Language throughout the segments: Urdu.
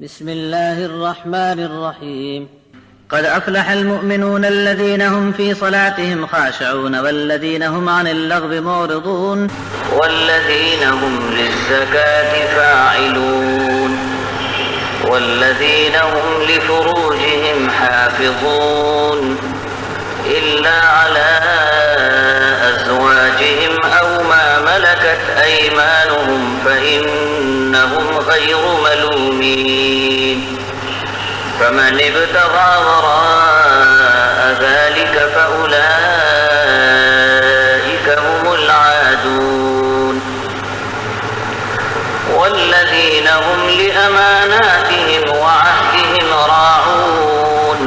بسم الله الرحمن الرحيم قد أفلح المؤمنون الذين هم في صلاتهم خاشعون والذين هم عن اللغو معرضون والذين هم للزكاة فاعلون والذين هم لفروجهم حافظون إلا على أزواجهم أو ما ملكت أيمانهم فإنهم غير ملومين فمن ابتغى وراء ذلك فأولئك هم العادون والذين هم لأماناتهم وعهدهم راعون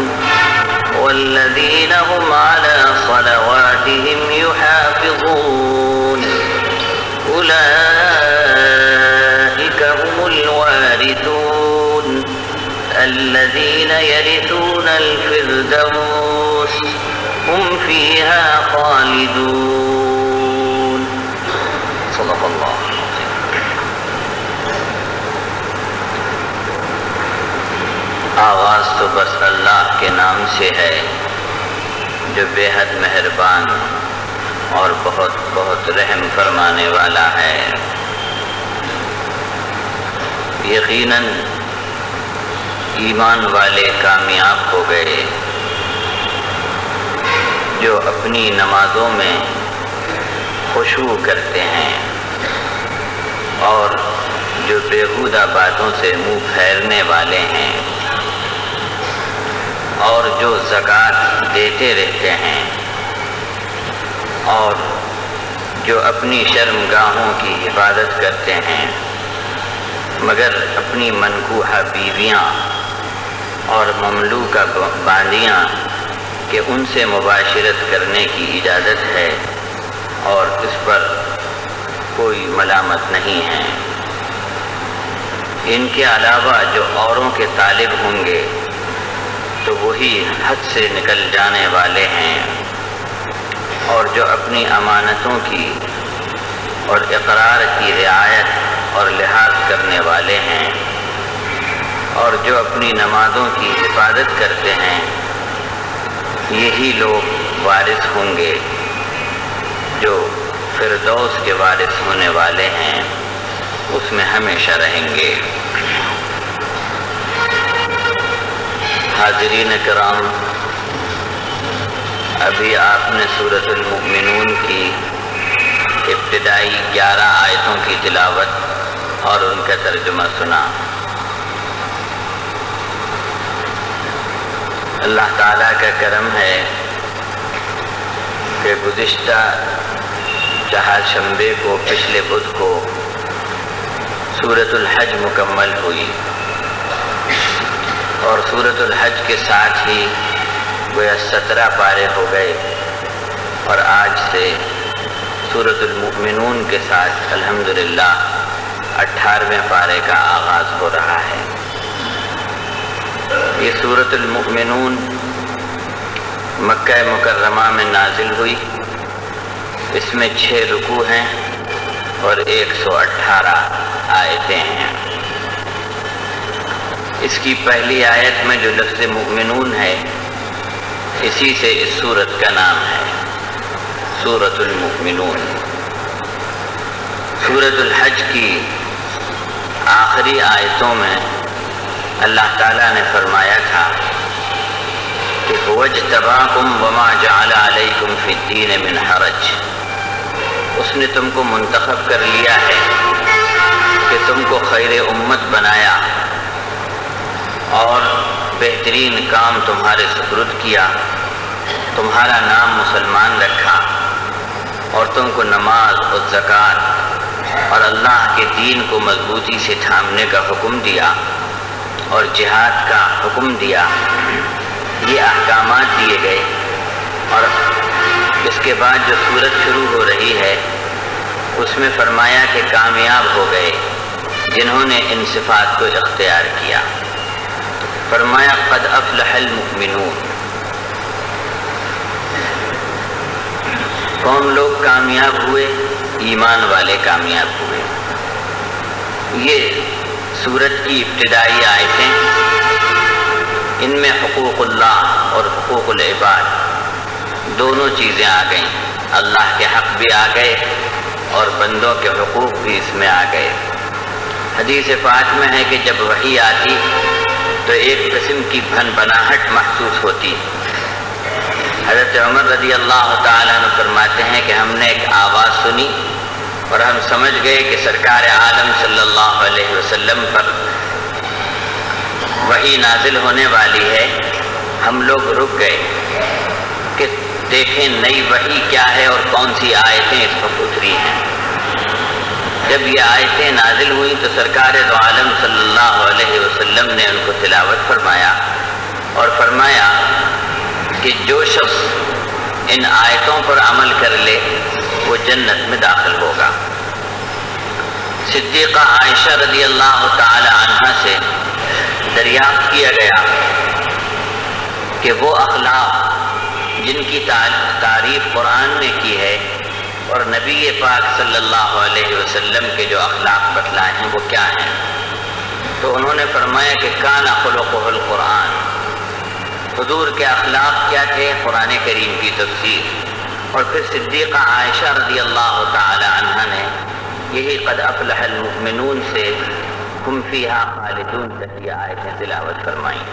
والذين هم على صلواتهم يحافظون أولئك هم الوارثون الذين يرثون الفردوس هم فيها خالدون صدق الله. آغاز تو بس اللہ کے نام سے ہے جو بے حد مہربان اور بہت بہت رحم فرمانے والا ہے. یقیناً ایمان والے کامیاب ہو گئے جو اپنی نمازوں میں خشوع کرتے ہیں اور جو بیہودہ باتوں سے منہ پھیرنے والے ہیں اور جو زکوٰۃ دیتے رہتے ہیں اور جو اپنی شرمگاہوں کی حفاظت کرتے ہیں مگر اپنی منکوحہ بیویاں اور مملوکہ باندیاں کہ ان سے مباشرت کرنے کی اجازت ہے اور اس پر کوئی ملامت نہیں ہے. ان کے علاوہ جو اوروں کے طالب ہوں گے تو وہی حد سے نکل جانے والے ہیں اور جو اپنی امانتوں کی اور اقرار کی رعایت اور لحاظ کرنے والے ہیں اور جو اپنی نمازوں کی حفاظت کرتے ہیں یہی لوگ وارث ہوں گے جو فردوس کے وارث ہونے والے ہیں, اس میں ہمیشہ رہیں گے. حاضرین کرام, ابھی آپ نے سورۃ المؤمنون کی ابتدائی 11 آیتوں کی تلاوت اور ان کا ترجمہ سنا. اللہ تعالیٰ کا کرم ہے کہ گزشتہ چہارشنبے کو پچھلے بدھ کو سورۃ الحج مکمل ہوئی اور سورۃ الحج کے ساتھ ہی گویا 17 پارے ہو گئے اور آج سے سورۃ المؤمنون کے ساتھ الحمدللہ 18ویں پارے کا آغاز ہو رہا ہے. یہ سورۃ المؤمنون مکہ مکرمہ میں نازل ہوئی. اس میں 6 رکوع ہیں اور 118 آیتیں ہیں. اس کی پہلی آیت میں جو لفظ مؤمنون ہے اسی سے اس سورت کا نام ہے سورۃ المؤمنون. سورۃ الحج کی آخری آیتوں میں اللہ تعالیٰ نے فرمایا تھا کہ هُوَ اجْتَبَاكُمْ وَمَا جَعَلَ عَلَيْكُمْ فِي الدِّينِ مِنْ حَرَجٍ. اس نے تم کو منتخب کر لیا ہے کہ تم کو خیر امت بنایا اور بہترین کام تمہارے سپرد کیا, تمہارا نام مسلمان رکھا اور تم کو نماز اور زکوٰۃ اور اللہ کے دین کو مضبوطی سے تھامنے کا حکم دیا اور جہاد کا حکم دیا. یہ احکامات دیے گئے اور اس کے بعد جو سورت شروع ہو رہی ہے اس میں فرمایا کہ کامیاب ہو گئے جنہوں نے ان صفات کو اختیار کیا. فرمایا قد افلح المؤمنون. کون لوگ کامیاب ہوئے؟ ایمان والے کامیاب ہوئے. یہ سورت کی ابتدائی آیتیں، ان میں حقوق اللہ اور حقوق العباد دونوں چیزیں آ گئیں۔ اللہ کے حق بھی آ گئے اور بندوں کے حقوق بھی اس میں آ گئے۔ حدیث پاک میں ہے کہ جب وحی آتی تو ایک قسم کی بھن بناہٹ محسوس ہوتی۔ حضرت عمر رضی اللہ تعالیٰ عنہ فرماتے ہیں کہ ہم نے ایک آواز سنی اور ہم سمجھ گئے کہ سرکار عالم صلی اللہ علیہ وسلم پر وحی نازل ہونے والی ہے۔ ہم لوگ رک گئے کہ دیکھیں نئی وحی کیا ہے اور کون سی آیتیں اس وقت اتری ہیں۔ جب یہ آیتیں نازل ہوئی تو سرکار دو عالم صلی اللہ علیہ وسلم نے ان کو تلاوت فرمایا اور فرمایا کہ جو شخص ان آیتوں پر عمل کر لے وہ جنت میں داخل ہوگا۔ صدیقہ عائشہ رضی اللہ تعالی عنہا سے دریافت کیا گیا کہ وہ اخلاق جن کی تعریف قرآن نے کی ہے اور نبی پاک صلی اللہ علیہ وسلم کے جو اخلاق بتلائے ہیں وہ کیا ہیں؟ تو انہوں نے فرمایا کہ کان خلقہ القرآن، حضور کے اخلاق کیا تھے؟ قرآن کریم کی تفسیر۔ اور پھر صدیقہ عائشہ رضی اللہ تعالی عنہا نے یہی قد افلح المؤمنون سے ہم فیہا خالدون تک یہ آیتیں تلاوت فرمائیں۔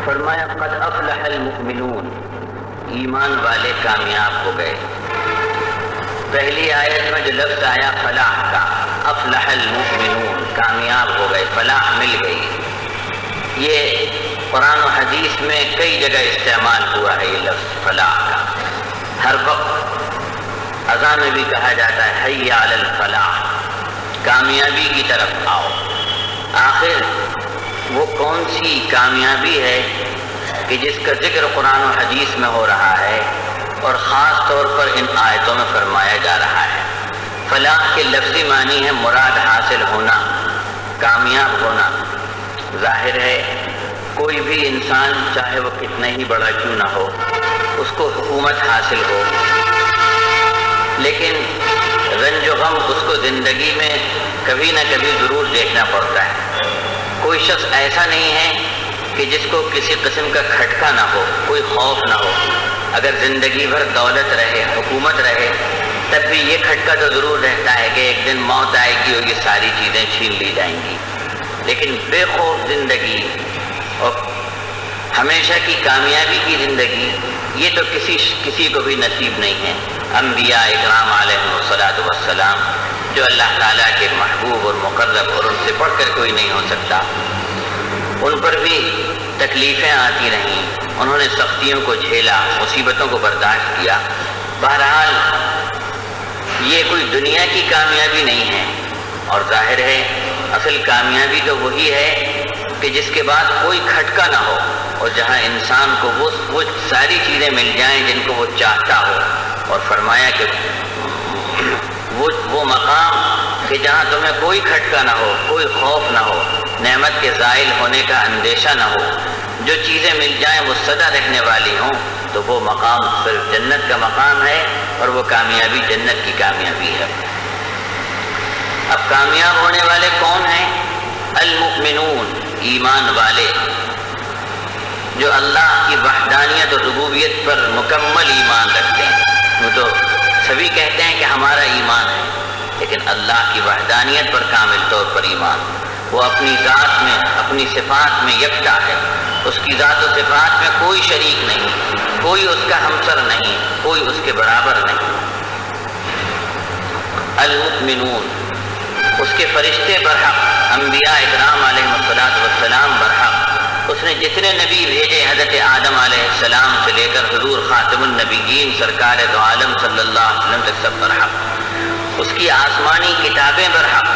فرمایا قد افلح المؤمنون، ایمان والے کامیاب ہو گئے۔ پہلی آیت میں جو لفظ آیا فلاح کا، افلح المؤمنون، کامیاب ہو گئے، فلاح مل گئی، یہ قرآن و حدیث میں کئی جگہ استعمال ہوا ہے یہ لفظ فلاح کا۔ ہر وقت اذان میں بھی کہا جاتا ہے حی علی الفلاح، کامیابی کی طرف آؤ۔ آخر وہ کون سی کامیابی ہے کہ جس کا ذکر قرآن و حدیث میں ہو رہا ہے اور خاص طور پر ان آیتوں میں فرمایا جا رہا ہے؟ فلاح کے لفظی معنی ہے مراد حاصل ہونا، کامیاب ہونا۔ ظاہر ہے کوئی بھی انسان چاہے وہ کتنا ہی بڑا کیوں نہ ہو اس کو حکومت حاصل ہو، لیکن رنج و غم اس کو زندگی میں کبھی نہ کبھی ضرور دیکھنا پڑتا ہے۔ کوئی شخص ایسا نہیں ہے کہ جس کو کسی قسم کا کھٹکا نہ ہو، کوئی خوف نہ ہو۔ اگر زندگی بھر دولت رہے، حکومت رہے، تب بھی یہ کھٹکا تو ضرور رہتا ہے کہ ایک دن موت آئے گی اور یہ ساری چیزیں چھین لی جائیں گی۔ لیکن بے خوف زندگی اور ہمیشہ کی کامیابی کی زندگی یہ تو کسی کو بھی نصیب نہیں ہے۔ انبیاء اکرام علیہم الصلاۃ والسلام جو اللہ تعالیٰ کے محبوب اور مقرب اور ان سے بڑھ کر کوئی نہیں ہو سکتا، ان پر بھی تکلیفیں آتی رہیں، انہوں نے سختیوں کو جھیلا، مصیبتوں کو برداشت کیا۔ بہرحال یہ کوئی دنیا کی کامیابی نہیں ہے، اور ظاہر ہے اصل کامیابی تو وہی ہے کہ جس کے بعد کوئی کھٹکا نہ ہو اور جہاں انسان کو وہ ساری چیزیں مل جائیں جن کو وہ چاہتا ہو۔ اور فرمایا کہ وہ مقام کہ جہاں تمہیں کوئی کھٹکا نہ ہو، کوئی خوف نہ ہو، نعمت کے زائل ہونے کا اندیشہ نہ ہو، جو چیزیں مل جائیں وہ سدا رہنے والی ہوں، تو وہ مقام صرف جنت کا مقام ہے اور وہ کامیابی جنت کی کامیابی ہے۔ اب کامیاب ہونے والے کون ہیں؟ المؤمنون، ایمان والے جو اللہ کی وحدانیت اور ربوبیت پر مکمل ایمان رکھتے ہیں۔ وہ تو سبھی کہتے ہیں کہ ہمارا ایمان ہے، لیکن اللہ کی وحدانیت پر کامل طور پر ایمان۔ وہ اپنی ذات میں، اپنی صفات میں یکتا ہے، اس کی ذات و صفات میں کوئی شریک نہیں، کوئی اس کا ہمسر نہیں، کوئی اس کے برابر نہیں۔ المؤمنون، اس کے فرشتے برحق، انبیاء اکرام علیہم الصلاۃ والسلام برحق، اس نے جتنے نبی بھیجے حضرت آدم علیہ السلام سے لے کر حضور خاتم النبیین سرکار دو عالم صلی اللہ علیہ وسلم تک سب برحق، اس کی آسمانی کتابیں برحق،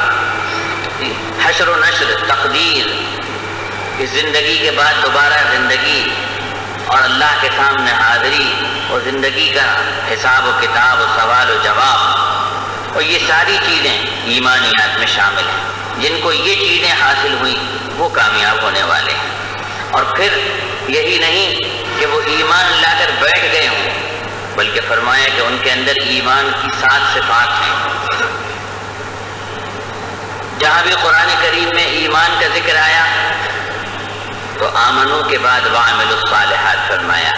حشر و نشر، تقدیر، اس زندگی کے بعد دوبارہ زندگی اور اللہ کے سامنے حاضری اور زندگی کا حساب و کتاب و سوال و جواب، اور یہ ساری چیزیں ایمانیات میں شامل ہیں۔ جن کو یہ چیزیں حاصل ہوئیں وہ کامیاب ہونے والے ہیں۔ اور پھر یہی نہیں کہ وہ ایمان لا کر بیٹھ گئے ہوں، بلکہ فرمایا کہ ان کے اندر ایمان کی 7 صفات ہیں۔ جہاں بھی قرآن کریم میں ایمان کا ذکر آیا تو آمنو کے بعد وعملوا الصالحات فرمایا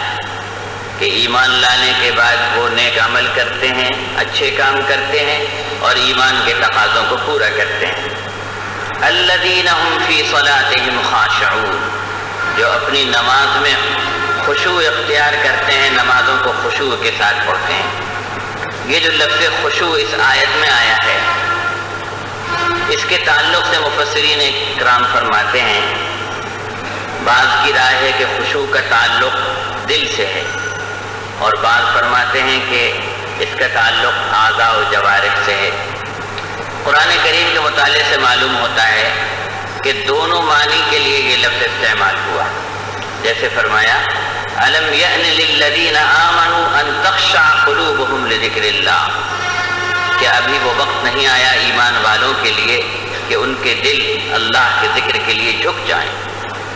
کہ ایمان لانے کے بعد وہ نیک عمل کرتے ہیں، اچھے کام کرتے ہیں اور ایمان کے تقاضوں کو پورا کرتے ہیں۔ الذین هم فی صلاتهم خاشعون، جو اپنی نماز میں خشوع اختیار کرتے ہیں، نمازوں کو خشوع کے ساتھ پڑھتے ہیں۔ یہ جو لفظ خشوع اس آیت میں آیا ہے، اس کے تعلق سے مفسرین کرام فرماتے ہیں، بعض کی رائے ہے کہ خشوع کا تعلق دل سے ہے، اور بعض فرماتے ہیں کہ اس کا تعلق اعضاء و جوارح سے ہے۔ قرآن کریم کے مطالعے سے معلوم ہوتا ہے کہ دونوں معنی کے لیے یہ لفظ استعمال ہوا۔ جیسے فرمایا الم یأن للذین آمنوا ان تخشع قلوبهم لذکر اللہ، کہ ابھی وہ وقت نہیں آیا ایمان والوں کے لیے کہ ان کے دل اللہ کے ذکر کے لیے جھک جائیں۔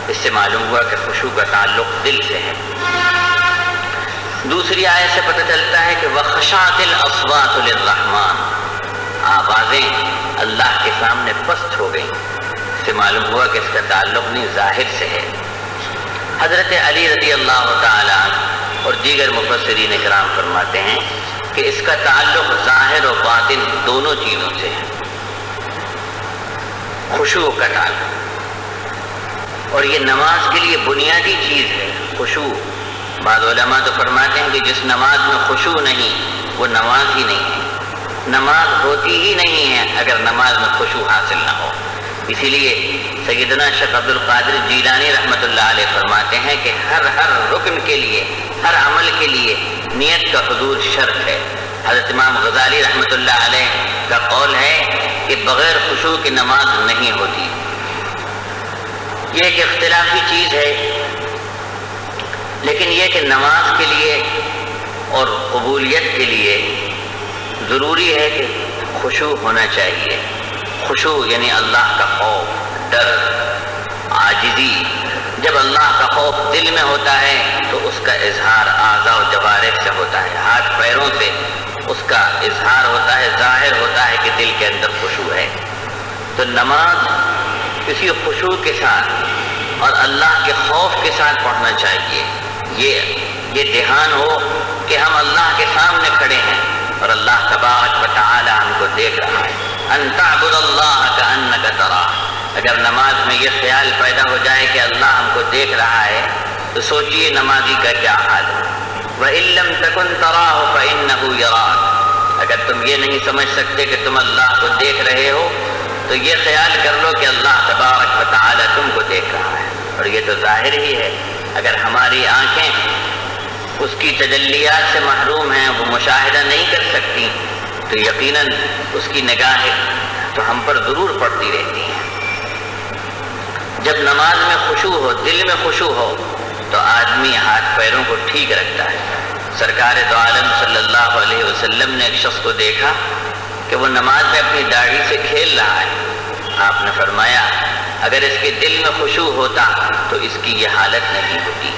اس سے معلوم ہوا کہ خشوع کا تعلق دل سے ہے۔ دوسری آیت سے پتہ چلتا ہے کہ وَخَشَعَتِ الْأَصْوَاتُ لِلرَّحْمَنِ، آوازیں اللہ کے سامنے پست ہو گئیں۔ اس سے معلوم ہوا کہ اس کا تعلق نہیں، ظاہر سے ہے۔ حضرت علی رضی اللہ تعالیٰ عنہ اور دیگر مفسرین کرام فرماتے ہیں کہ اس کا تعلق ظاہر و باطن دونوں چیزوں سے ہے، خشوع کا تعلق، اور یہ نماز کے لیے بنیادی چیز ہے خشوع۔ بعض علماء تو فرماتے ہیں کہ جس نماز میں خشوع نہیں وہ نماز ہی نہیں ہے، نماز ہوتی ہی نہیں ہے اگر نماز میں خشوع حاصل نہ ہو۔ اسی لیے سیدنا شیخ عبد القادر جیلانی رحمۃ اللہ علیہ فرماتے ہیں کہ ہر رکن کے لیے، ہر عمل کے لیے نیت کا حضور شرط ہے۔ حضرت امام غزالی رحمۃ اللہ علیہ کا قول ہے کہ بغیر خشوع کی نماز نہیں ہوتی۔ یہ ایک اختلافی چیز ہے، لیکن یہ کہ نماز کے لیے اور قبولیت کے لیے ضروری ہے کہ خشوع ہونا چاہیے۔ خشوع یعنی اللہ کا خوف، ڈر، عاجزی۔ جب اللہ کا خوف دل میں ہوتا ہے تو اس کا اظہار اعضاء و جوارح سے ہوتا ہے، ہاتھ پیروں سے اس کا اظہار ہوتا ہے، ظاہر ہوتا ہے کہ دل کے اندر خشوع ہے۔ تو نماز کسی خشوع کے ساتھ اور اللہ کے خوف کے ساتھ پڑھنا چاہیے۔ یہ دھیان ہو کہ ہم اللہ کے سامنے کھڑے ہیں اور اللہ تبارک و تعالی ہم کو دیکھ رہا ہے۔ ان تعبد اللہ کأنک تراہ، اگر نماز میں یہ خیال پیدا ہو جائے کہ اللہ ہم کو دیکھ رہا ہے تو سوچئے نمازی کا کیا حال ہے۔ وَإِن لَّمْ تَكُن تَرَاهُ فَإِنَّهُ يَرَاكَ، اگر تم یہ نہیں سمجھ سکتے کہ تم اللہ کو دیکھ رہے ہو تو یہ خیال کر لو کہ اللہ تبارک و تعالی تم کو دیکھ رہا ہے، اور یہ تو ظاہر ہی ہے۔ اگر ہماری آنکھیں اس کی تجلیات سے محروم ہیں، وہ مشاہدہ نہیں کر سکتی، تو یقیناً اس کی نگاہیں تو ہم پر ضرور پڑتی رہتی ہیں۔ جب نماز میں خشوع ہو، دل میں خشوع ہو، تو آدمی ہاتھ پیروں کو ٹھیک رکھتا ہے۔ سرکار دو عالم صلی اللہ علیہ وسلم نے ایک شخص کو دیکھا کہ وہ نماز میں اپنی داڑھی سے کھیل رہا ہے۔ آپ نے فرمایا اگر اس کے دل میں خشوع ہوتا تو اس کی یہ حالت نہیں ہوتی۔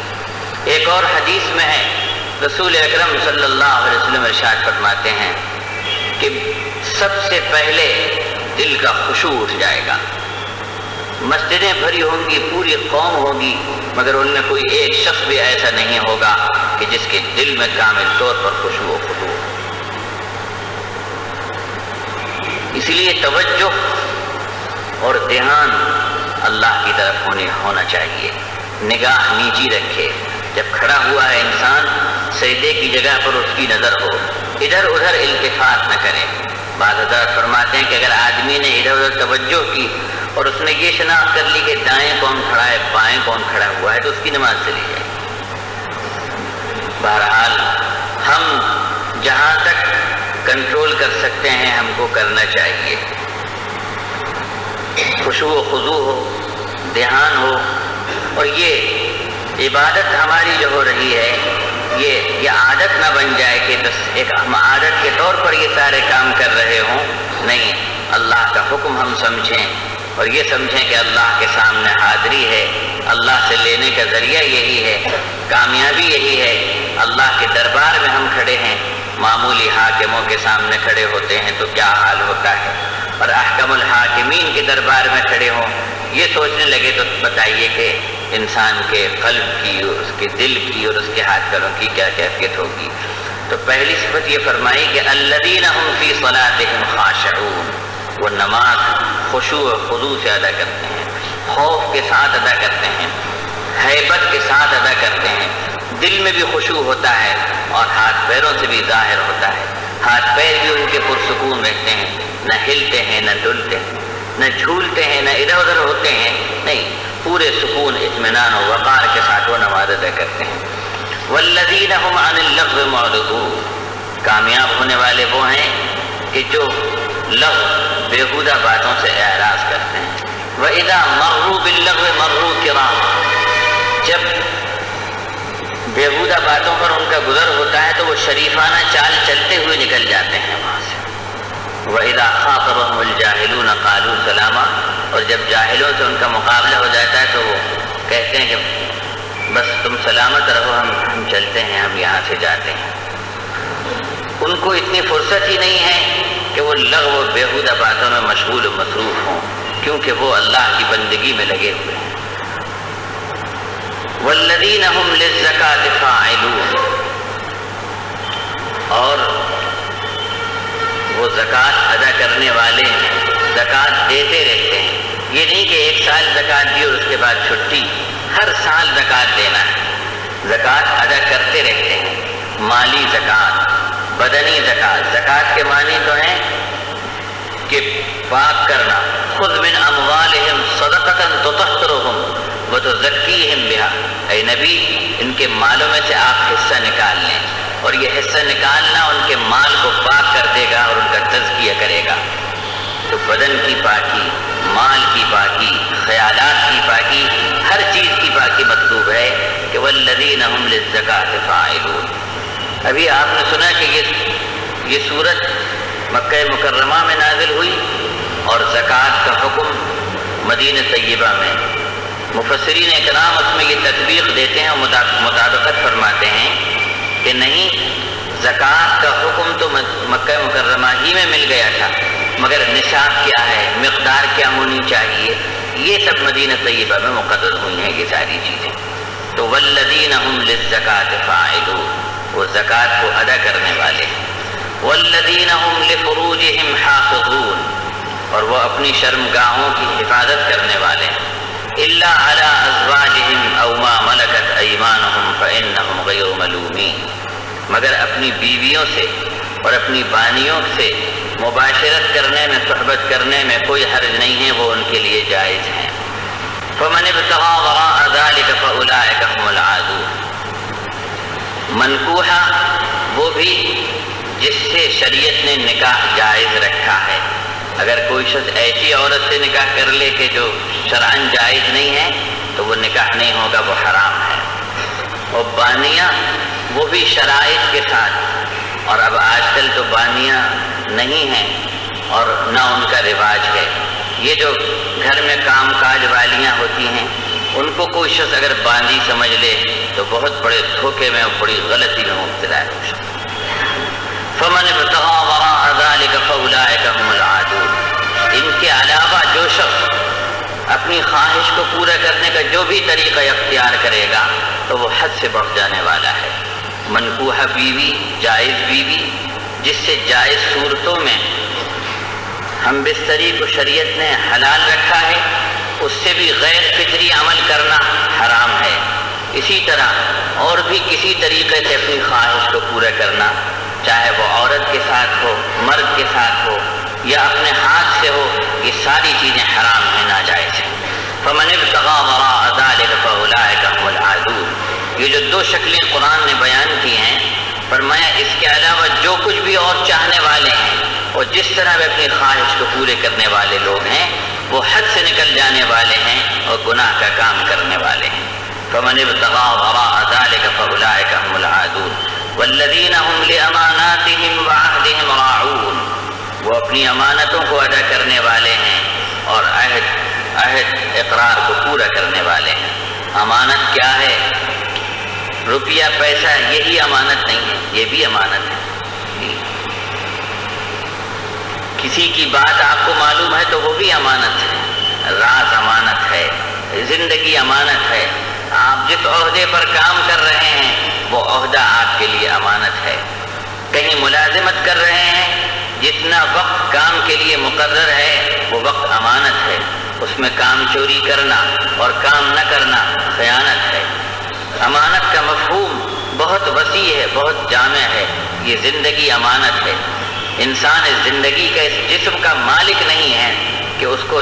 ایک اور حدیث میں ہے، رسول اکرم صلی اللہ علیہ وسلم ارشاد فرماتے ہیں کہ سب سے پہلے دل کا خشوع اٹھ جائے گا۔ مسجدیں بھری ہوں گی، پوری قوم ہوگی، مگر ان میں کوئی ایک شخص بھی ایسا نہیں ہوگا کہ جس کے دل میں کامل طور پر خشوع و خضوع۔ اسی لیے توجہ اور دھیان اللہ کی طرف ہونا چاہیے، نگاہ نیچی رکھے۔ جب کھڑا ہوا ہے انسان، سجدے کی جگہ پر اس کی نظر ہو، ادھر ادھر التفات نہ کرے۔ بعض حضرات فرماتے ہیں کہ اگر آدمی نے ادھر ادھر توجہ کی اور اس نے یہ شناخت کر لی کہ دائیں کون کھڑا ہے، بائیں کون کھڑا ہوا ہے، تو اس کی نماز چلی جائے۔ بہرحال ہم جہاں تک کنٹرول کر سکتے ہیں ہم کو کرنا چاہیے۔ خشوع و خضوع ہو، دھیان ہو، اور یہ عبادت ہماری جو ہو رہی ہے یہ عادت نہ بن جائے کہ بس ایک ہم عادت کے طور پر یہ سارے کام کر رہے ہوں۔ نہیں، اللہ کا حکم ہم سمجھیں اور یہ سمجھیں کہ اللہ کے سامنے حاضری ہے، اللہ سے لینے کا ذریعہ یہی ہے، کامیابی یہی ہے۔ اللہ کے دربار میں ہم کھڑے ہیں، معمولی حاکموں کے سامنے کھڑے ہوتے ہیں تو کیا حال ہوتا ہے، اور احکم الحاکمین کے دربار میں کھڑے ہوں، یہ سوچنے لگے تو بتائیے کہ انسان کے قلب کی اور اس کے دل کی اور اس کے ہاتھ پیروں کی کیا کیفیت ہوگی۔ تو پہلی صفت یہ فرمائی کہ الذین هم فی صلاتهم خاشعون، وہ نماز خشوع و خضوع سے ادا کرتے ہیں، خوف کے ساتھ ادا کرتے ہیں، ہیبت کے ساتھ ادا کرتے ہیں، دل میں بھی خشوع ہوتا ہے اور ہاتھ پیروں سے بھی ظاہر ہوتا ہے، ہاتھ پیر بھی ان کے پرسکون رہتے ہیں، نہ ہلتے ہیں نہ ڈلتے ہیں، نہ جھولتے ہیں نہ ادھر ادھر ہوتے ہیں، نہیں، پورے سکون اطمینان و وقار کے ساتھ وہ نماز ادا کرتے ہیں۔ والذین هم عن اللغو معرضون، کامیاب ہونے والے وہ ہیں کہ جو لغو بیہودہ باتوں سے اعراض کرتے ہیں۔ وَإِذَا مَرُّوا بِاللَّغْوِ مَرُّوا كِرَامًا، جب بیہودہ باتوں پر ان کا گزر ہوتا ہے تو وہ شریفانہ چال چلتے ہوئے نکل جاتے ہیں وہاں سے۔ وَإِذَا خَاطَبَهُمُ الْجَاهِلُونَ قَالُوا سَلَامًا، اور جب جاہلوں سے ان کا مقابلہ ہو جاتا ہے تو وہ کہتے ہیں کہ بس تم سلامت رہو، ہم چلتے ہیں، ہم یہاں سے جاتے ہیں۔ ان کو اتنی فرصت ہی نہیں ہے کہ وہ لغو و بیہودہ باتوں میں مشغول و مصروف ہوں، کیونکہ وہ اللہ کی بندگی میں لگے ہوئے ہیں۔ والذین هم للزکاۃ فاعلون، اور وہ زکوٰۃ ادا کرنے والے ہیں، زکوٰۃ دیتے رہتے ہیں۔ یہ نہیں کہ ایک سال زکوٰۃ دی اور اس کے بعد چھٹی، ہر سال زکوٰۃ دینا ہے، زکوٰۃ ادا کرتے رہتے ہیں۔ مالی زکوٰۃ، بدنی زکوٰۃ، زکوٰۃ کے معنی تو ہیں کہ پاک کرنا، خذ من اموالہم صدقۃ تطہرہم وتزکیہم بہا، اے نبی ان کے مالوں میں سے آپ حصہ نکال لیں، اور یہ حصہ نکالنا ان کے مال کو پاک کر دے گا اور ان کا تزکیہ کرے گا۔ تو بدن کی پاکی، مال کی پاکی، خیالات کی پاکی، ہر چیز کی پاکی مطلوب ہے کہ والذین هم للزکاۃ فاعلون۔ ابھی آپ نے سنا کہ یہ سورت مکہ مکرمہ میں نازل ہوئی اور زکوٰۃ کا حکم مدینہ طیبہ میں۔ مفسرین اکرام اس میں یہ تطبیق دیتے ہیں اور مطابقت فرماتے ہیں کہ نہیں، زکوٰۃ کا حکم تو مکہ مکرمہ ہی میں مل گیا تھا، مگر نصاب کیا ہے، مقدار کیا ہونی چاہیے، یہ سب مدینہ طیبہ میں مقرر ہوئی ہیں یہ ساری چیزیں۔ تو والذین هم للزکاۃ فاعلون، وہ زکوٰۃ کو ادا کرنے والے ہیں۔ والذین هم لفروجهم حافظون، اور وہ اپنی شرمگاہوں کی حفاظت کرنے والے ہیں۔ الا علی ازواجهم او ما ملکت ایمانهم فانهم غیر ملومین، مگر اپنی بیویوں سے اور اپنی بانیوں سے مباشرت کرنے میں، صحبت کرنے میں کوئی حرج نہیں ہے، وہ ان کے لیے جائز ہیں۔ فمن ابتغى وراء ذلك فاولئک هم العادون، منکوحہ وہ بھی جس سے شریعت نے نکاح جائز رکھا ہے۔ اگر کوئی شخص ایسی عورت سے نکاح کر لے کہ جو شرعاً جائز نہیں ہے تو وہ نکاح نہیں ہوگا، وہ حرام ہے۔ اور بانیاں وہ بھی شرائط کے ساتھ، اور اب آج کل تو بانیاں نہیں ہیں اور نہ ان کا رواج ہے۔ یہ جو گھر میں کام کاج والیاں ہوتی ہیں ان کو کوئی شخص اگر باندھی سمجھ لے تو بہت بڑے دھوکے میں اور بڑی غلطی میں مبتلا ہے۔ فمن ابتغى وراء ذلك فاولئک هم العادون، ان کے علاوہ جو شخص اپنی خواہش کو پورا کرنے کا جو بھی طریقہ اختیار کرے گا تو وہ حد سے بڑھ جانے والا ہے۔ منکوحہ بیوی، جائز بیوی، جس سے جائز صورتوں میں ہم بستری کو شریعت نے حلال رکھا ہے، اس سے بھی غیر فطری عمل کرنا حرام ہے۔ اسی طرح اور بھی کسی طریقے سے اپنی خواہش کو پورا کرنا، چاہے وہ عورت کے ساتھ ہو، مرد کے ساتھ ہو یا اپنے ہاتھ سے ہو، یہ ساری چیزیں حرام ہیں، ناجائز ہیں۔ فمن ابتغى وراء ذلك فاولئک هم العادون، یہ جو دو شکلیں قرآن نے بیان کی ہیں، فرمایا اس کے علاوہ جو کچھ بھی اور چاہنے والے ہیں اور جس طرح وہ اپنی خواہش کو پورے کرنے والے لوگ ہیں وہ حد سے نکل جانے والے ہیں اور گناہ کا کام کرنے والے ہیں۔ فمن ابتغى وراء ذلك فاولئک هم العادون والذین هم لاماناتهم وعهدهم راعون، وہ اپنی امانتوں کو ادا کرنے والے ہیں اور عہد اقرار کو پورا کرنے والے ہیں۔ امانت کیا ہے؟ روپیہ پیسہ یہی امانت نہیں ہے، یہ بھی امانت ہے۔ کسی کی بات آپ کو معلوم ہے تو وہ بھی امانت ہے، راز امانت ہے، زندگی امانت ہے۔ آپ جس عہدے پر کام کر رہے ہیں وہ عہدہ آپ کے لیے امانت ہے۔ کہیں ملازمت کر رہے ہیں، جتنا وقت کام کے لیے مقرر ہے وہ وقت امانت ہے، اس میں کام چوری کرنا اور کام نہ کرنا خیانت ہے۔ امانت کا مفہوم بہت وسیع ہے، بہت جامع ہے۔ یہ زندگی امانت ہے۔ انسان اس زندگی کا، اس جسم کا مالک نہیں ہے کہ اس کو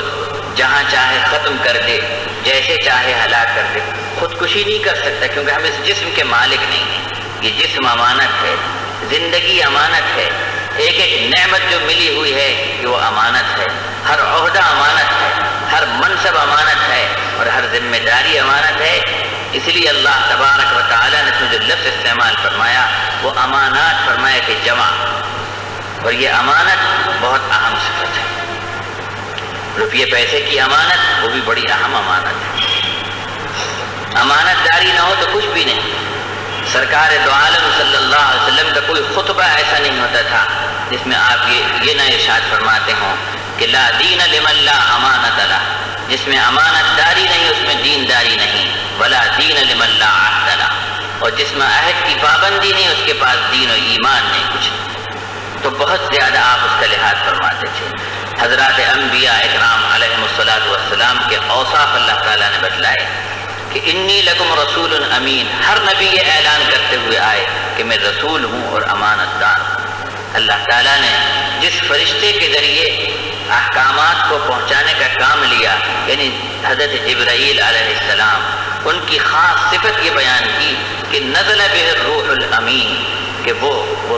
جہاں چاہے ختم کر دے، جیسے چاہے ہلاک کر دے۔ خودکشی نہیں کر سکتا کیونکہ ہم اس جسم کے مالک نہیں ہیں۔ یہ جسم امانت ہے، زندگی امانت ہے، ایک ایک نعمت جو ملی ہوئی ہے کہ وہ امانت ہے، ہر عہدہ امانت ہے، ہر منصب امانت ہے اور ہر ذمہ داری امانت ہے۔ اس لیے اللہ تبارک و تعالیٰ نے جو لفظ استعمال فرمایا وہ امانات فرمایا کہ جمع، اور یہ امانت بہت اہم صفت ہے۔ روپیے پیسے کی امانت وہ بھی بڑی اہم امانت ہے۔ امانت داری نہ ہو تو کچھ بھی نہیں۔ سرکار دو عالم صلی اللہ علیہ وسلم کا کوئی خطبہ ایسا نہیں ہوتا تھا جس میں آپ یہ نہ ارشاد فرماتے ہوں کہ لا دین لمن لا امانت لہ، جس میں امانت داری نہیں اس میں دین داری نہیں، ولا دین لمن لا عہد لہ، اور جس میں عہد کی پابندی نہیں اس کے پاس دین و ایمان نہیں کچھ۔ تو بہت زیادہ آپ اس کا لحاظ فرماتے تھے۔ حضرات انبیاء اکرام علیہم الصلاۃ والسلام کے اوصاف اللہ تعالیٰ نے بتلائے کہ انی لکم رسول امین۔ ہر نبی یہ اعلان کرتے ہوئے آئے کہ میں رسول ہوں اور امانت دار ہوں۔ اللہ تعالیٰ نے جس فرشتے کے ذریعے احکامات کو پہنچانے کا کام لیا، یعنی حضرت جبرائیل علیہ السلام، ان کی خاص صفت یہ بیان کی کہ نزل بہ الروح الامین، کہ وہ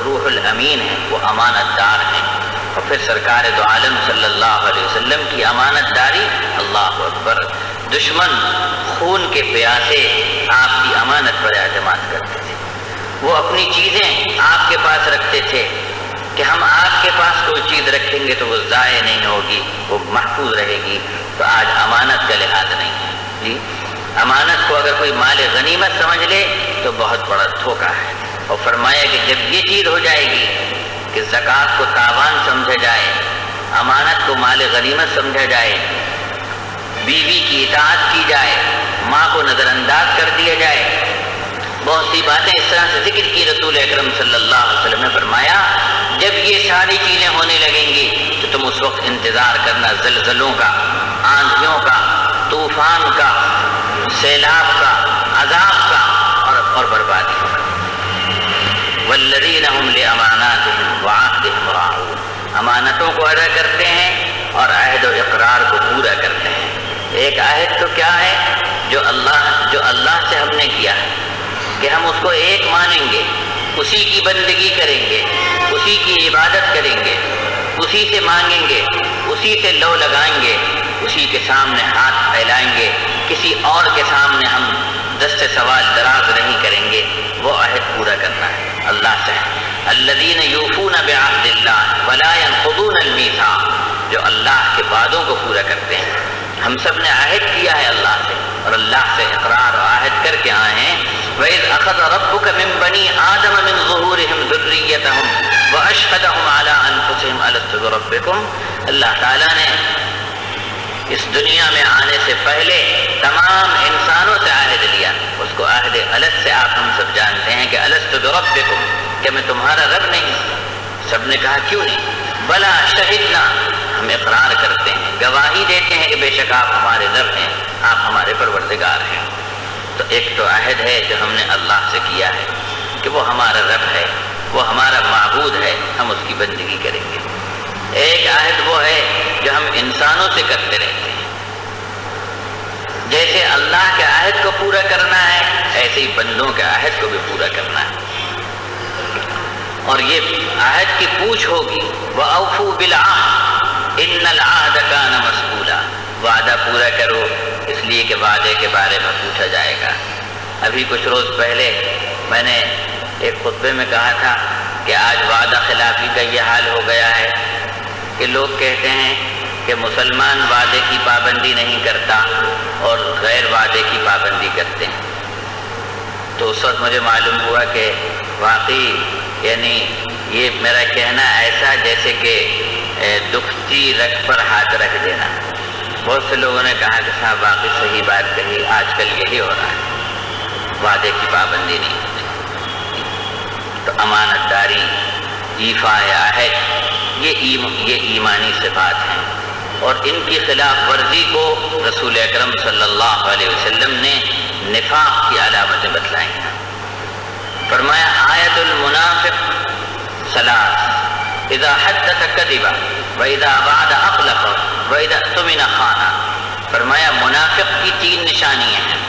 روح الامین ہے، وہ امانت دار ہیں۔ اور پھر سرکار دو عالم صلی اللہ علیہ وسلم کی امانت داری، اللہ اکبر، دشمن خون کے پیاسے آپ کی امانت پر اعتماد کرتے تھے۔ وہ اپنی چیزیں آپ کے پاس رکھتے تھے کہ ہم آپ کے پاس کوئی چیز رکھیں گے تو وہ ضائع نہیں ہوگی، وہ محفوظ رہے گی۔ تو آج امانت کا لحاظ نہیں ہے جی۔ امانت کو اگر کوئی مال غنیمت سمجھ لے تو بہت بڑا دھوکہ ہے۔ اور فرمایا کہ جب یہ چیز ہو جائے گی کہ زکوٰۃ کو تاوان سمجھا جائے، امانت کو مال غنیمت سمجھا جائے، بیوی کی اطاعت کی جائے، ماں کو نظر انداز کر دیا جائے، بہت سی باتیں اس طرح سے ذکر کی رسول اکرم صلی اللہ علیہ وسلم نے فرمایا جب یہ ساری چیزیں ہونے لگیں گی تو تم اس وقت انتظار کرنا زلزلوں کا، آندھیوں کا، طوفان کا، سیلاب کا، عذاب کا اور بربادی کا۔ والذین هم لأماناتهم وعہدهم راعون، امانتوں کو ادا کرتے ہیں اور عہد و اقرار کو پورا کرتے ہیں۔ ایک عہد تو کیا ہے جو اللہ سے ہم نے کیا ہے کہ ہم اس کو ایک مانیں گے، اسی کی بندگی کریں گے، اسی کی عبادت کریں گے، اسی سے مانگیں گے، اسی سے لو لگائیں گے، اسی کے سامنے ہاتھ پھیلائیں گے، کسی اور کے سامنے ہم دست سوال دراز نہیں کریں گے۔ وہ عہد پورا کرنا ہے اللہ سے۔ الذین یوفون بعہد اللہ ولا ینقضون المیثاق، جو اللہ کے وعدوں کو پورا کرتے ہیں۔ ہم سب نے عہد کیا ہے اللہ سے اور اللہ سے اقرار و عہد کر کے آئے ہیں۔ وَإِذْ أَخَذَ رَبُّكَ مِنْ بَنِي آدَمَ مِنْ ظُهُورِهِمْ ذُرِّيَّتَهُمْ وَأَشْهَدَهُمْ عَلَىٰ أَنفُسِهِمْ أَلَسْتُ بِرَبِّكُمْ۔ اللہ تعالیٰ نے اس دنیا میں آنے سے پہلے تمام انسانوں سے عہد لیا، اس کو عہد الگ سے آپ ہم سب جانتے ہیں کہ الست بربکم، کہ میں تمہارا رب نہیں۔ سب نے کہا کیوں نہیں؟ بلا شہدنا، ہم اقرار کرتے ہیں، گواہی دیتے ہیں کہ بے شک آپ ہمارے رب ہیں، آپ ہمارے پروردگار ہیں۔ تو ایک تو عہد ہے جو ہم نے اللہ سے کیا ہے کہ وہ ہمارا رب ہے، وہ ہمارا معبود ہے، ہم اس کی بندگی کریں گے۔ ایک عہد وہ ہے جو ہم انسانوں سے کرتے رہتے ہیں، جیسے اللہ کے عہد کو پورا کرنا ہے ایسے ہی بندوں کے عہد کو بھی پورا کرنا ہے۔ اور یہ عہد کی پوچھ ہوگی وَأَوْفُوا بِالْعَهْدِ إِنَّ الْعَهْدَ كَانَ مَسْئُولًا، وعدہ پورا کرو اس لیے کہ وعدے کے بارے میں پوچھا جائے گا۔ ابھی کچھ روز پہلے میں نے ایک خطبے میں کہا تھا کہ آج وعدہ خلافی کا یہ حال ہو گیا ہے کہ لوگ کہتے ہیں کہ مسلمان وعدے کی پابندی نہیں کرتا اور غیر وعدے کی پابندی کرتے ہیں۔ تو اس وقت مجھے معلوم ہوا کہ واقعی یعنی یہ میرا کہنا ایسا جیسے کہ دکھتی رگ پر ہاتھ رکھ دینا. بہت سے لوگوں نے کہا کہ صاحب واقعی صحیح بات کہی، آج کل یہی ہو رہا ہے، وعدے کی پابندی نہیں ہوتی. تو امانت داری، ایفا عہد، یہ ایمانی صفات ہیں، اور ان کی خلاف ورزی کو رسول اکرم صلی اللہ علیہ وسلم نے نفاق کی علامتیں بتلائی ہیں. فرمایا آیت المنافق ثلاث، اذا حدث کذب واذا وعد اخلف واذا اؤتمن خان. فرمایا منافق کی 3 نشانیاں ہیں،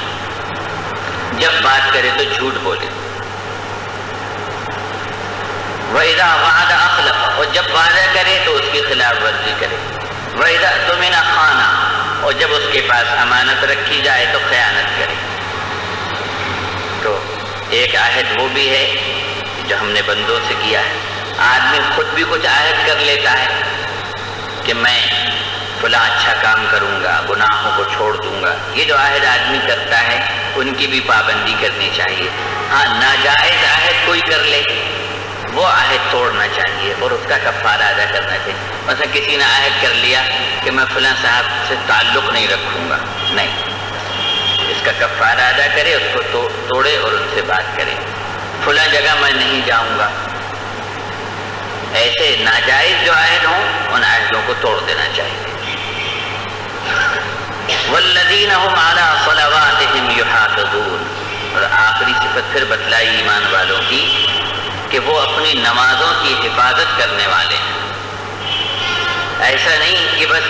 جب بات کرے تو جھوٹ بولے، واذا وعد اخلف، اور جب وعدہ کرے تو اس کی خلاف ورزی کرے، واذا اؤتمن خان، اور جب اس کے پاس امانت رکھی جائے تو خیانت کرے. تو ایک عہد وہ بھی ہے جو ہم نے بندوں سے کیا ہے. آدمی خود بھی کچھ عہد کر لیتا ہے کہ میں فلاں اچھا کام کروں گا، گناہوں کو چھوڑ دوں گا. یہ جو عہد آدمی کرتا ہے ان کی بھی پابندی کرنی چاہیے. ہاں ناجائز عہد کوئی کر لے وہ عہد توڑنا چاہیے اور اس کا کفارہ ادا کرنا چاہیے. مثلا کسی نے عہد کر لیا کہ میں فلاں صاحب سے تعلق نہیں رکھوں گا، نہیں، اس کا کفارہ ادا کرے، اس کو توڑے اور ان سے بات کرے. فلاں جگہ میں نہیں جاؤں گا. ایسے ناجائز جو عہد ہوں ان عہدوں کو توڑ دینا چاہیے. والذین هم علی صلواتهم یحافظون، اور آخری صفت پھر بتلائی ایمان والوں کی کہ وہ اپنی نمازوں کی حفاظت کرنے والے ہیں. ایسا نہیں کہ بس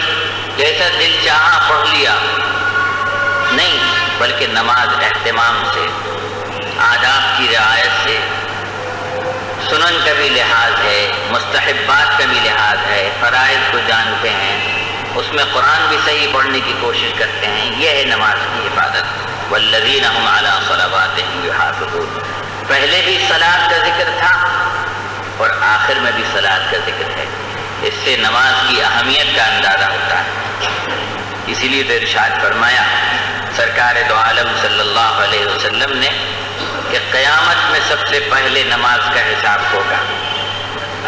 جیسا دل چاہا پڑھ لیا، نہیں، بلکہ نماز اہتمام سے، آداب کی رعایت سے، سنن کا بھی لحاظ ہے، مستحبات کا بھی لحاظ ہے، فرائض کو جانتے ہیں، اس میں قرآن بھی صحیح پڑھنے کی کوشش کرتے ہیں. یہ ہے نماز کی حفاظت. والذین هم علی صلواتهم یحافظون. پہلے بھی صلاۃ کا ذکر تھا اور آخر میں بھی صلاۃ کا ذکر ہے. اس سے نماز کی اہمیت کا اندازہ ہوتا ہے. اسی لیے تو ارشاد فرمایا سرکار دو عالم صلی اللہ علیہ وسلم نے کہ قیامت میں سب سے پہلے نماز کا حساب ہوگا.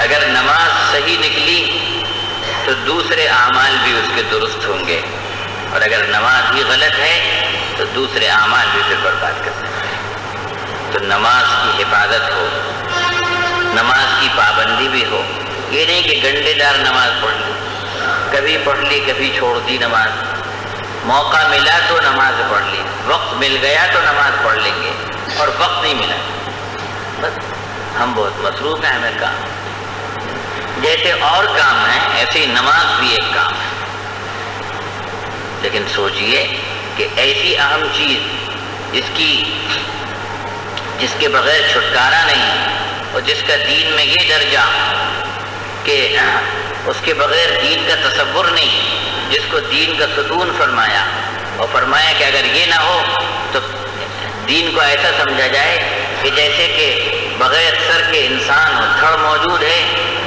اگر نماز صحیح نکلی تو دوسرے اعمال بھی اس کے درست ہوں گے، اور اگر نماز بھی غلط ہے تو دوسرے اعمال بھی پھر برباد کر سکتے ہیں. تو نماز کی حفاظت ہو، نماز کی پابندی بھی ہو. یہ نہیں کہ گنڈے دار نماز پڑھ لی، کبھی پڑھ لی کبھی چھوڑ دی نماز. موقع ملا تو نماز پڑھ لی، وقت مل گیا تو نماز پڑھ لیں گے، اور وقت نہیں ملا بس ہم بہت مصروف ہیں، ہمیں کام. جیسے اور کام ہیں ایسے ہی نماز بھی ایک کام ہے. لیکن سوچئے کہ ایسی اہم چیز جس کے بغیر چھٹکارا نہیں، اور جس کا دین میں یہ درجہ کہ اس کے بغیر دین کا تصور نہیں، جس کو دین کا ستون فرمایا، اور فرمایا کہ اگر یہ نہ ہو تو دین کو ایسا سمجھا جائے کہ جیسے کہ بغیر سر کے انسان ہو. تھڑ موجود ہے،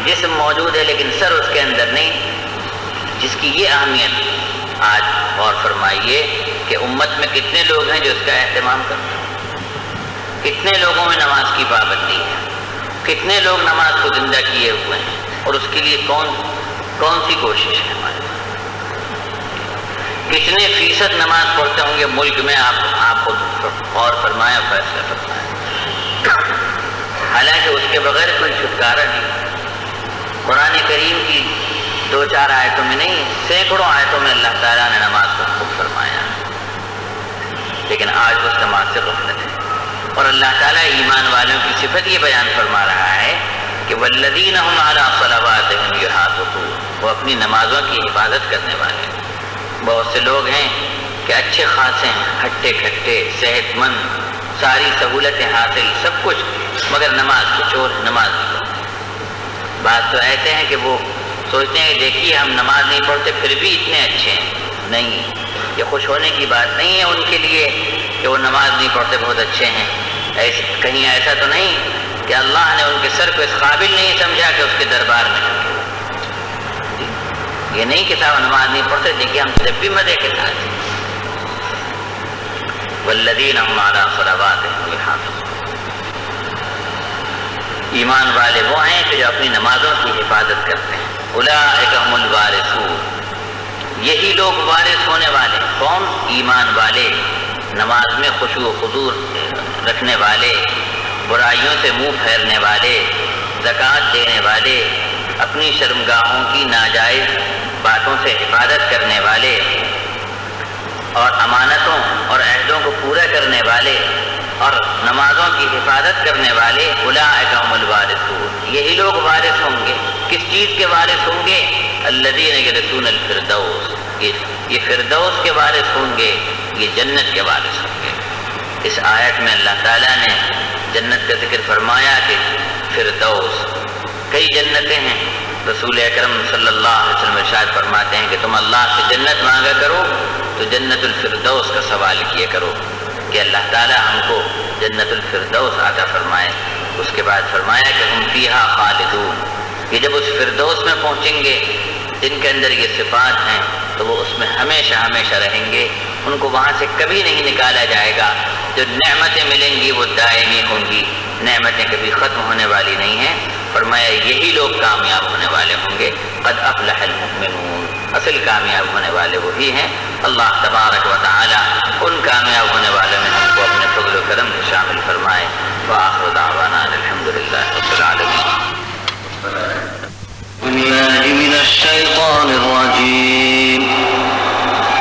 جسم موجود ہے، لیکن سر اس کے اندر نہیں. جس کی یہ اہمیت آج غور فرمائیے کہ امت میں کتنے لوگ ہیں جو اس کا اہتمام کرتے ہیں، کتنے لوگوں میں نماز کی پابندی ہے، کتنے لوگ نماز کو زندہ کیے ہوئے ہیں، اور اس کے لیے کون سی کوشش ہے ہماری. کتنے فیصد نماز پڑھتے ہوں گے ملک میں، آپ کو غور فرمایا، فیصلہ فرمایا. حالانکہ اس کے بغیر کوئی چھٹکارا نہیں. قرآن کریم کی 2-4 آیتوں میں نہیں، سینکڑوں آیتوں میں اللہ تعالیٰ نے نماز کو خوب فرمایا. لیکن آج اس نماز سے غفلت ہے. اور اللہ تعالیٰ ایمان والوں کی صفت یہ بیان فرما رہا ہے کہ والذین هم علی صلواتهم یحافظون، وہ اپنی نمازوں کی حفاظت کرنے والے ہیں. بہت سے لوگ ہیں کہ اچھے خاصے ہیں، ہٹے کھٹے، صحت مند، ساری سہولتیں حاصل، سب کچھ، مگر نماز کے چور، نماز نہیں پڑھتے. بات تو ایسے ہیں کہ وہ سوچتے ہیں کہ دیکھیے ہم نماز نہیں پڑھتے پھر بھی اتنے اچھے ہیں. نہیں، یہ خوش ہونے کی بات نہیں ہے ان کے لیے کہ وہ نماز نہیں پڑھتے بہت اچھے ہیں. کہیں ایسا تو نہیں کہ اللہ نے ان کے سر کو اس قابل نہیں سمجھا کہ اس کے دربار میں جھکے. یہ نہیں کہ صاحب نماز نہیں پڑھتے، دیکھیے ہم جب بھی مزے کے ساتھ ہیں. والذین هم علی صلواتهم یحافظون. ایمان والے وہ ہیں کہ جو اپنی نمازوں کی حفاظت کرتے ہیں. اولئک هم الوارثون، یہی لوگ وارث ہونے والے۔ کون؟ ایمان والے، نماز میں خشوع و خضوع رکھنے والے، برائیوں سے منہ پھیرنے والے، زکوٰۃ دینے والے، اپنی شرمگاہوں کی ناجائز باتوں سے حفاظت کرنے والے، اور امانتوں اور عہدوں کو پورا کرنے والے، اور نمازوں کی حفاظت کرنے والے۔ اولئک هم الوارثون، یہی لوگ وارث ہوں گے۔ کس چیز کے وارث ہوں گے؟ الذین یرثون الفردوس، یہ فردوس کے وارث ہوں گے، یہ جنت کے وارث ہوں گے۔ اس آیت میں اللہ تعالیٰ نے جنت کا ذکر فرمایا کہ فردوس، کئی جنتیں ہیں۔ رسول اکرم صلی اللہ علیہ وسلم ارشاد فرماتے ہیں کہ تم اللہ سے جنت مانگا کرو تو جنت الفردوس کا سوال کیا کرو کہ اللہ تعالیٰ ہم کو جنت الفردوس عطا فرمائے۔ اس کے بعد فرمایا کہ ہم فیہا خالدون، یہ جب اس فردوس میں پہنچیں گے جن کے اندر یہ صفات ہیں تو وہ اس میں ہمیشہ ہمیشہ رہیں گے، ان کو وہاں سے کبھی نہیں نکالا جائے گا۔ جو نعمتیں ملیں گی وہ دائمی ہوں گی، نعمتیں کبھی ختم ہونے والی نہیں ہیں۔ فرمایا یہی لوگ کامیاب ہونے والے ہوں گے۔ قد افلح المؤمنون، اصل کامیاب ہونے والے وہی ہیں۔ اللہ تبارک و تعالی ان کامیاب ہونے والوں میں ہم کو اپنے فضل و کرم سے شامل فرمائے۔ وآخر دعوانا الحمدللہ رب العالمین۔ بالله من الشيطان الرجيم،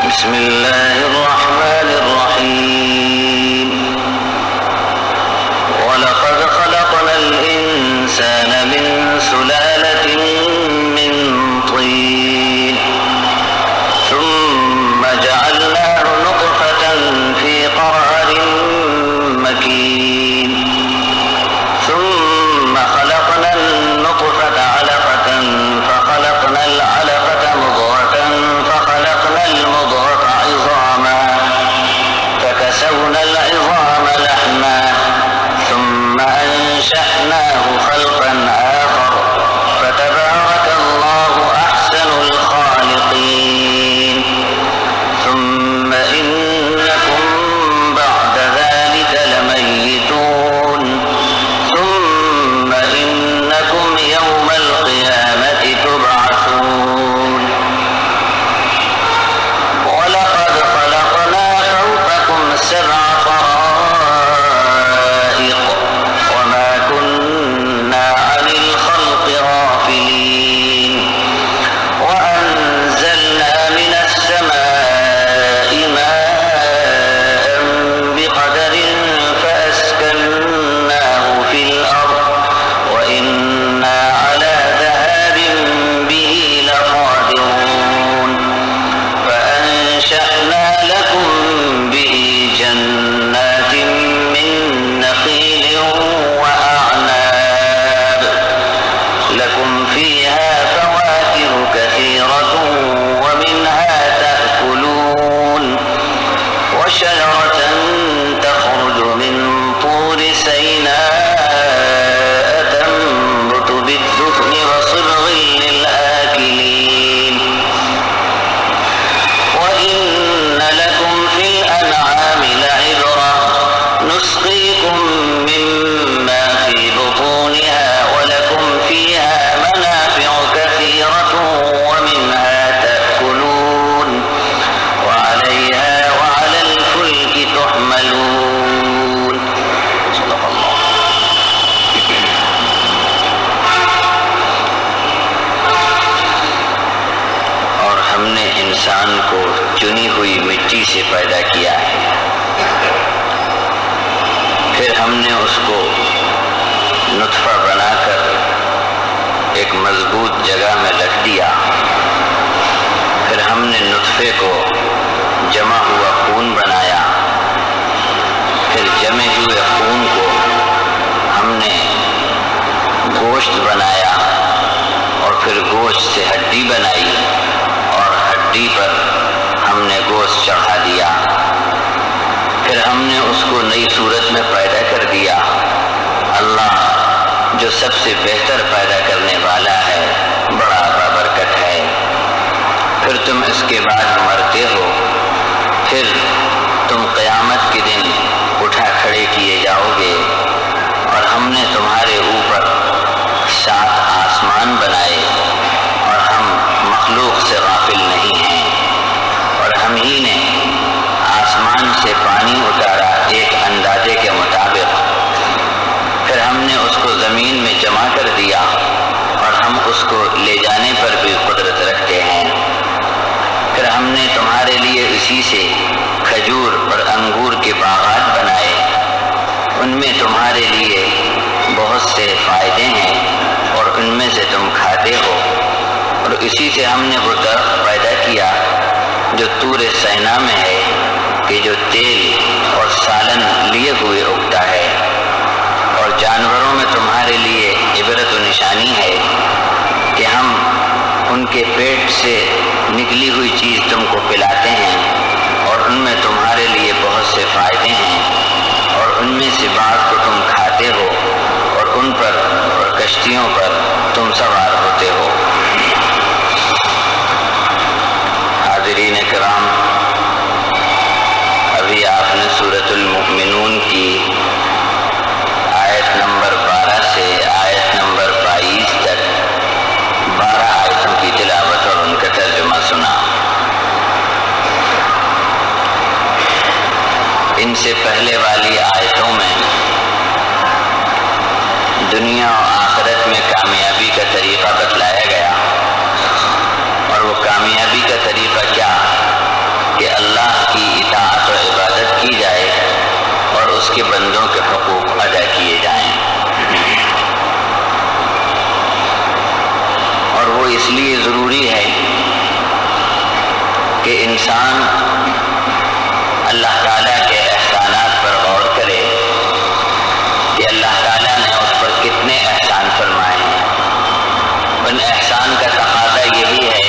بسم الله الرحمن الرحيم، ولقد خلقنا الإنسان من سلالة من طين ثم جعلناه نطفة في قرار مكين ثم خلقنا النطفة علقة فخلقنا العلقة مضغة فخلقنا المضغة عظاما فكسونا العظام لحما ثم أنشأناه خلقا آخر فتبارك الله أحسن الخالقين ثم إنكم بعد ذلك لميتون ثم إنكم يوم القيامة تبعثون ولقد خلقنا فوقكم سبع طرائق وما كنا عن الخلق غافلين وأنزلنا من السماء ماء بقدر فأسكناه في الأرض وإنا على ذهاب به لقادرون فأنشأنا لكم به جنات من نخيل وأعناب لكم فيها فواكه كثيرة ومنها تأكلون وشجرة تخرج من طور سيناء تنبت بالدهن وصبغ للآكلين وإن لكم في الأنعام لعبرة نسقيكم مما في بطونها ولكم فيها منافع كثيرة ومنها تأكلون وعليها وعلى الفلك تحملون صدق الله۔ اور ہم نے انسان کو چنی ہوئی مٹی سے پیدا کیا ہے، پھر ہم نے اس کو نطفہ بنا کر ایک مضبوط جگہ میں رکھ دیا، پھر ہم نے نطفے کو جمع ہوا خون بنایا، پھر جمے ہوئے خون کو ہم نے گوشت بنایا اور پھر گوشت سے ہڈی بنائی اور ہڈی پر ہم نے گوشت چڑھا دیا، پھر ہم نے اس کو نئی صورت میں پیدا کر دیا۔ اللہ جو سب سے بہتر پیدا کرنے والا ہے، بڑا بابرکت ہے۔ پھر تم اس کے بعد مرتے ہو، پھر تم قیامت کے دن اٹھا کھڑے کیے جاؤ گے، اور ہم نے تمہارے اوپر 7 آسمان بنائے اور تمہارے لیے بہت سے فائدے ہیں اور ان میں سے تم کھاتے ہو، اور اسی سے ہم نے وہ درخت پیدا کیا جو طور سینا میں ہے کہ جو تیل اور سالن لیے ہوئے اگتا ہے، اور جانوروں میں تمہارے لیے عبرت و نشانی ہے کہ ہم ان کے پیٹ سے نکلی ہوئی چیز تم کو پلاتے ہیں، اور ان میں تمہارے لیے بہت سے فائدے ہیں، اور ان میں سے بعض کو تم کھاتے ہو، اور ان پر اور کشتیوں پر تم سوار ہوتے ہو۔ حاضرین کرام، ابھی آپ نے سورۃ المؤمنون کی آیت نمبر 12 سے آیت نمبر 22 تک 12 آیتوں کی تلاوت اور ان کا ترجمہ سنا۔ ان سے پہلے والی آیتوں میں دنیا و آخرت میں کامیابی کا طریقہ بتلایا گیا، اور وہ کامیابی کا طریقہ کیا کہ اللہ کی اطاعت و عبادت کی جائے اور اس کے بندوں کے حقوق ادا کیے جائیں، اور وہ اس لیے ضروری ہے کہ انسان اللہ تعالیٰ کے احسانات پر غور کرے کہ اللہ تعالیٰ نے اس پر کتنے احسان فرمائے ہیں۔ ان احسان کا تقاضا یہی ہے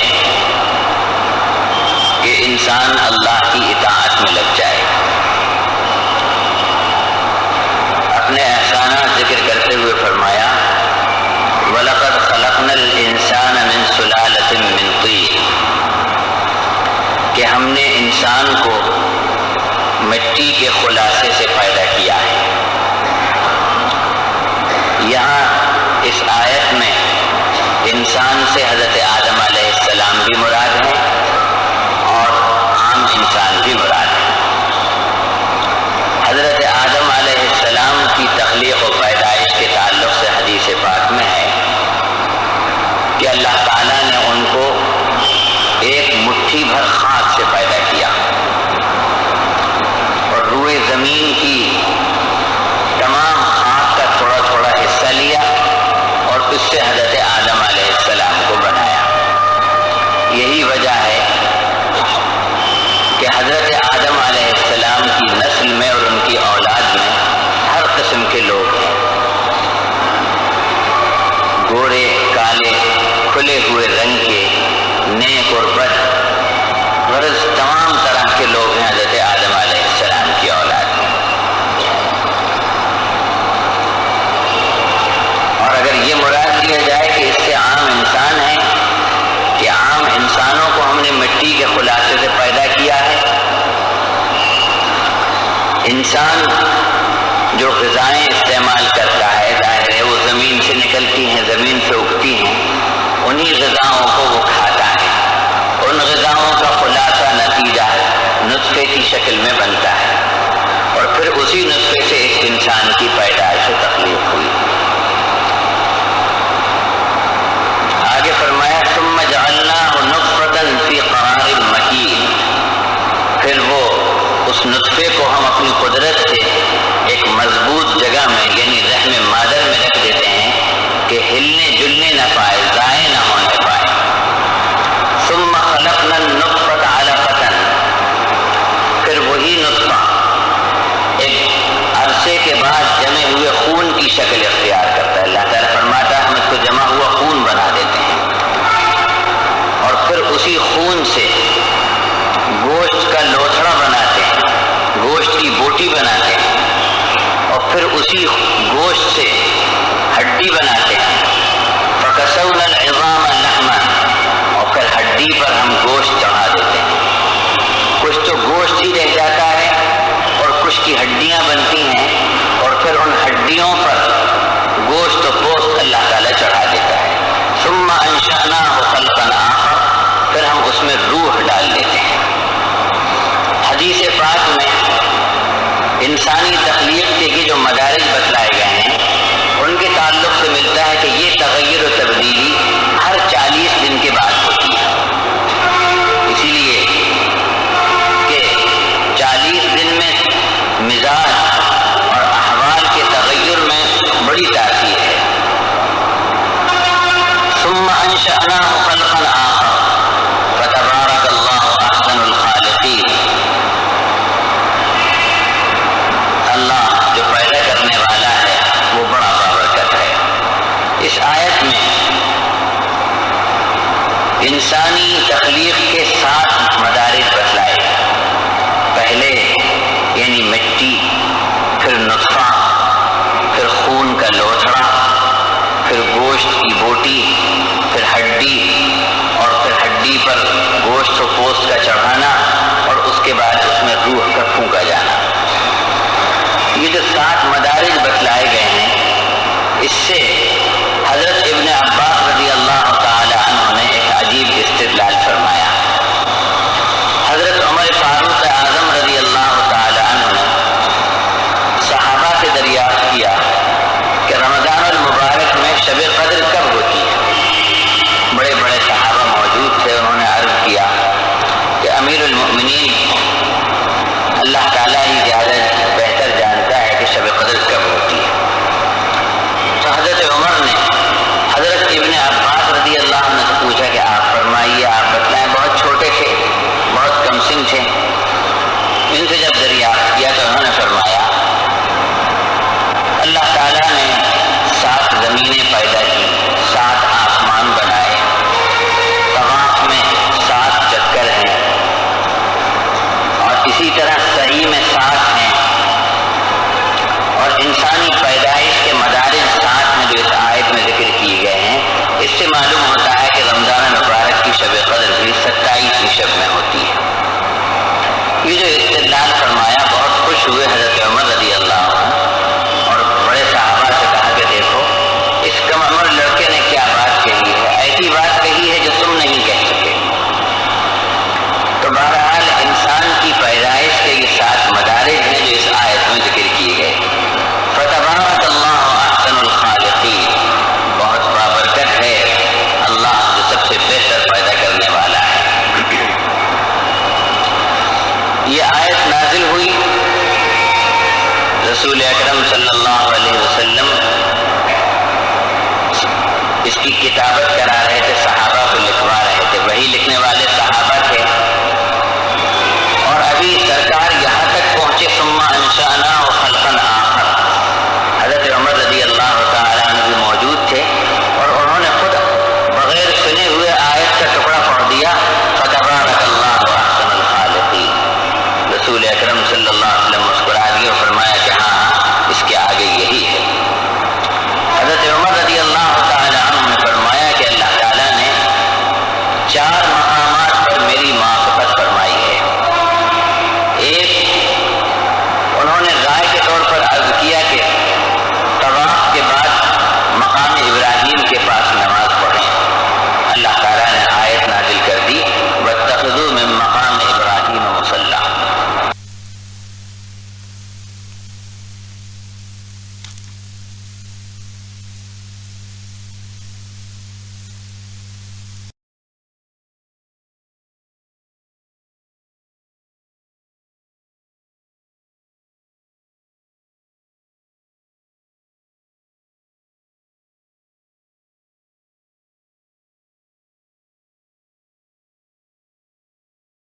کہ انسان اللہ کی اطاعت میں لگ جائے۔ اپنے احسانات ذکر کرتے ہوئے فرمایا وَلَقَدْ خَلَقْنَا الْإِنسَانَ مِنْ سُلَالَةٍ مِّن طِينٍ، کہ ہم نے انسان کو مٹی کے خلاصے سے پیدا کیا ہے۔ یہاں اس آیت میں انسان سے حضرت آدم علیہ السلام بھی مراد ہے اور عام انسان بھی مراد ہے۔ حضرت آدم علیہ السلام کی تخلیق و پیدائش کے تعلق سے حدیث پاک میں ہے کہ اللہ تعالیٰ نے ان کو ایک مٹھی بھر خاک سے پیدا کیا، اور روئے زمین کی تمام خاک کا تھوڑا تھوڑا حصہ لیا اور اس سے حضرت آدم علیہ السلام کو بنایا۔ یہی وجہ ہے کہ حضرت آدم علیہ السلام کی نسل میں اور ان کی اولاد میں ہر قسم کے لوگ ہیں، گورے، کالے، کھلے ہوئے رنگ کے، نیک اور بد، غرض تمام طرح کے لوگ ہیں حضرت آدم علیہ السلام کی اولاد میں۔ اور اگر یہ مراد لیا جائے کہ اس سے عام انسان ہے کہ عام انسانوں کو ہم نے مٹی کے خلاصے سے پیدا کیا ہے، انسان جو غذائیں استعمال کرتا ہے ظاہر ہے وہ زمین سے نکلتی ہیں، زمین سے اگتی ہیں، انہی غذاؤں کو وہ کھاتا ہے، ان غذاؤں کا خلاصہ نتیجہ نطفے کی شکل میں بنتا ہے، اور پھر اسی نطفے سے ایک انسان کی پیدائش و تخلیق ہوئی۔ آگے فرمایا ثم جعلناہ نطفۃ فی قرار مکین، پھر وہ اس نطفے کو ہم اپنی قدرت سے ایک مضبوط جگہ میں یعنی رحم مادر میں رکھ دیتے ہیں کہ ہلنے جلنے نہ پائے، ضائع نہ ہونے پائے۔ ثم خلقنا النطفۃ علقۃ، پھر وہی نطفہ ایک عرصے کے بعد جمے ہوئے خون کی شکل اختیار کرتا ہے۔ اللہ تعالیٰ فرماتا ہے ہم اس کو جمع ہوا خون بنا دیتے ہیں، اور پھر اسی خون سے گوشت کا لوتھڑا بناتے ہیں، گوشت کی بوٹی بناتے ہیں، اور پھر اسی گوشت سے ہڈی بناتے ہیں۔ فَكَسَوْنَا الْعِظَامَ لَحْمًا، اور پھر ہڈی پر ہم گوشت چڑھا دیتے ہیں۔ کچھ تو گوشت ہی رہ جاتا ہے اور کچھ کی ہڈیاں بنتی ہیں، اور پھر ان ہڈیوں پر گوشت و پوست اللہ تعالیٰ چڑھا دیتا ہے۔ ثُمَّ أَنشَأْنَاهُ خَلْقًا آخَرَ، پھر ہم اس میں روح ڈال دیتے ہیں۔ حدیث پاک میں انسانی تخلیق کے جو مدارج بتلائے گئے ہیں ان کے تعلق سے ملتا ہے کہ یہ تغیر و تبدیلی ہر 40 دن کے بعد ہوتی ہے، اسی لیے کہ 40 دن میں مزاج اور احوال کے تغیر انسانی تخلیق کے 7 مدارج بتلائے. پہلے یعنی مٹی، پھر نطفہ، پھر خون کا لوتھڑا، پھر گوشت کی بوٹی، پھر ہڈی، اور پھر ہڈی پر گوشت و پوست کا چڑھانا، اور اس کے بعد اس میں روح کا پھونکا جانا. یہ جو 7 مدارج بتلائے گئے ہیں، اس سے حضرت ابن عباس رضی اللہ تعالی عنہ نے ایک عجیب استدلال فرمایا. حضرت عمر فاروق اعظم رضی اللہ تعالی عنہ نے صحابہ سے دریافت کیا کہ رمضان المبارک میں شب قدر کب ہوتی ہے؟ بڑے بڑے صحابہ موجود تھے. انہوں نے عرض کیا کہ امیر المؤمنین، اللہ تعالیٰ ہی زیادہ بہتر جانتا ہے کہ شب قدر کب ہوتی ہے. تو حضرت عمر نے حضرت ابن عباس رضی اللہ عنہ سے پوچھا کہ آپ فرمائیے، آپ بتلائیں. بہت چھوٹے تھے، بہت کم سن تھے. ان سے جب دریافت کیا تو انہوں نے فرمایا اللہ تعالیٰ نے 7 زمینیں پیدا کی، 7 آسمان بنائے، طواف میں 7 چکر ہیں، اور اسی طرح صحیح میں 7 ہیں، اور انسانی پیدائش کے مدارج 7 میں جو اس آیت میں ذکر کیے گئے ہیں. اس سے معلوم ہوتا ہے کہ رمضان مبارک کی شب قدر بھی 27ویں شب میں ہوتی ہے. یہ جو استدلال فرمایا، بہت خوش ہوئے حضرت عمر رضی اللہ عنہ، اور بڑے صحابہ سے کہا کہ دیکھو اس کم عمر لڑکے نے کیا بات کہی ہے، ایسی بات کہی ہے جو تم نہیں کہہ سکے. تو بہرحال انسان کی پیدائش کے یہ 7 مدارج ہیں جو اس آیت میں ذکر کیے گئے. فتبارک اللہ احسن الخالقین، بہت بابرکت ہے اللہ جو سب سے بہتر پیدا کرنے والا ہے. یہ آیت نازل ہوئی، رسول اکرم صلی اللہ علیہ وسلم اس کی کتابت کرا رہے تھے، صحابہ کو لکھوا رہے تھے. وہی لکھنے والے صحابہ تھے، اور ابھی سرکار یہاں تک پہنچے ثم انشأناہ خلقا آخر. حضرت عمر رضی اللہ تعالیٰ عنہ بھی موجود تھے، اور انہوں نے خود بغیر سنے ہوئے آیت کا ٹکڑا پڑھ دیا، فتبارک اللہ احسن الخالقین. رسول اکرم صلی اللہ علیہ وسلم مسکرا دیے اور فرمایا کہ ہاں اس کے آگے